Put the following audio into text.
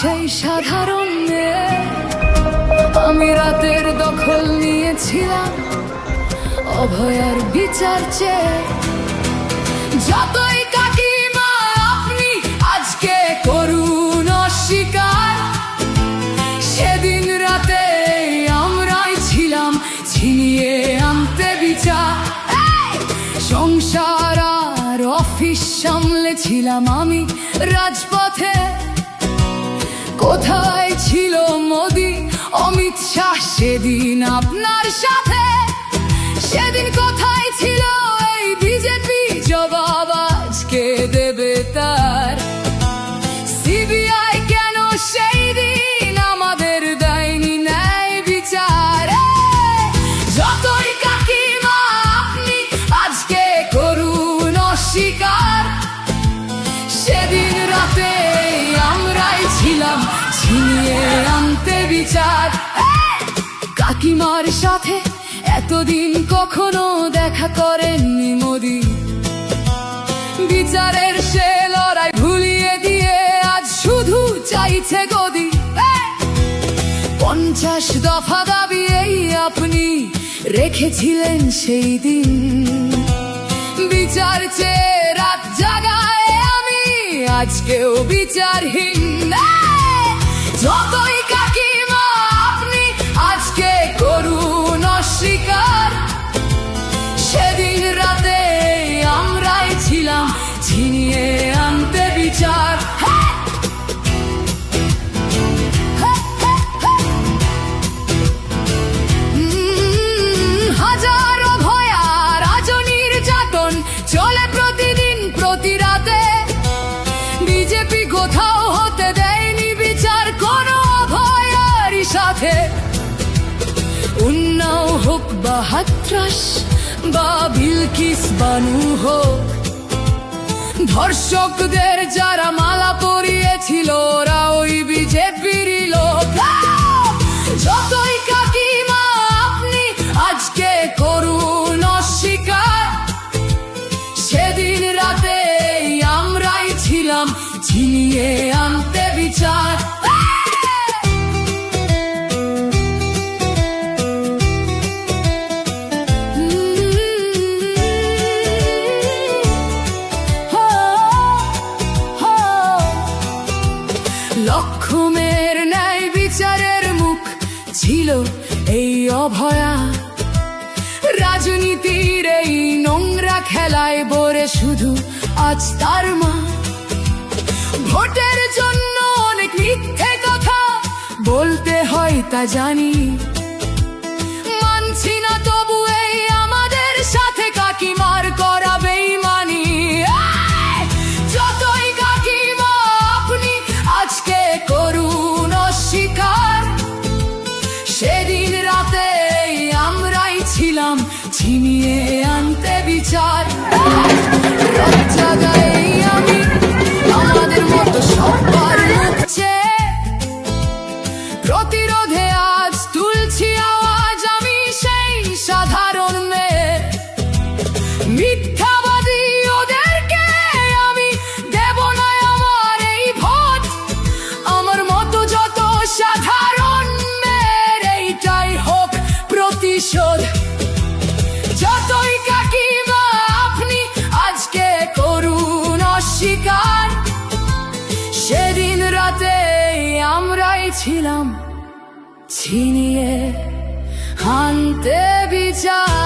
সেই সাধারণ মেয়ে। আমি রাতের দখল নিয়েছিলাম অভয়ার বিচার চেয়ে। যতই কাকিমা আপনি আজকে করুন অস্বীকার, সেদিন রাতে আমরাই ছিলাম ছিনিয়ে আনতে বিচার। সংসার আর অফিস সামলেছিলাম আমি রাজপথে। কোথায় ছিল মোদি অমিত শাহ সেদিন আপনার সাথে? সেদিন কোথায় ছিল এই বিজেপি? জবাব আজকে দেবে তার। সিবিআই কেন সেই দিন আমাদের দেয়নি ন্যায় বিচার? যতই কাকিমা আপনি আজকে করুন অস্বীকার, সেদিন রাতে আমরাই ছিলাম ছিনিয়ে আনতে বিচার। কাকিমার সাথে এতদিন কখনো দেখা করেননি মোদি। বিচারের সে লড়াই ভুলিয়ে দিয়ে আজ শুধু চাইছে গদি। 50 দফা দাবি এই আপনি রেখেছিলেন সেই দিন। বিচার চেয়ে রাত জাগায় আমি আজকেও বিচারহীন। যতই কাকিমা আপনি আজকে করুন অস্বীকার, সেদিন রাতে আমরাই ছিলাম ছিনিয়ে আনতে বিচার। হাজারো ভয়া রাজনীর যাতন চলে প্রতিদিন প্রতি রাতে। বিজেপি কোথাও হতে দেয়নি বিচার কোনো ভয়ারই সাথে। উন্নাও হোক বা হাতরাস বা বিলকিস বানু হোক, ধর্ষকদের যারা মালা পরিয়েছিল ওরা ওই বিজেপিরই লোক। যতই কাকিমা আপনি আজকে করুন অস্বীকার, সেদিন রাতে আমরাই ছিলাম ছিনিয়ে আনতে বিচার। লক্ষ্মণের ন্যায় বিচারের মুখ ছিল এই অভয়া। রাজনীতির এই নোংরা খেলায় বরে শুধু আজ তার মা। ভোটের জন্য অনেক মিথ্যে কথা বলতে হয় তা জানি, মানছি না তবু এই আমাদের সাথে কাকিমার করা বেইমানি। যতই কাকিমা আপনি আজকে করুন অস্বীকার, সেদিন রাতে আমরাই ছিলাম ছিনিয়ে আনতে বিচার। রাত জাগাই আমি আমাদের মতো সবার মুখ চেয়ে। প্রতিরোধে আজ তুলছি আওয়াজ আমি সেই সাধারণ মেয়ে। মিথ্যাবাদী ওদেরকে আমি দেব না আমার এই ভোট। আমার মতো যত সাধারণ মেয়ের এইটাই হোক প্রতিশোধ। যতই কাকিমা আপনি আজকে করুন অস্বীকার, সেদিন রাতে আমরাই ছিলাম ছিনিয়ে আনতে বিচার।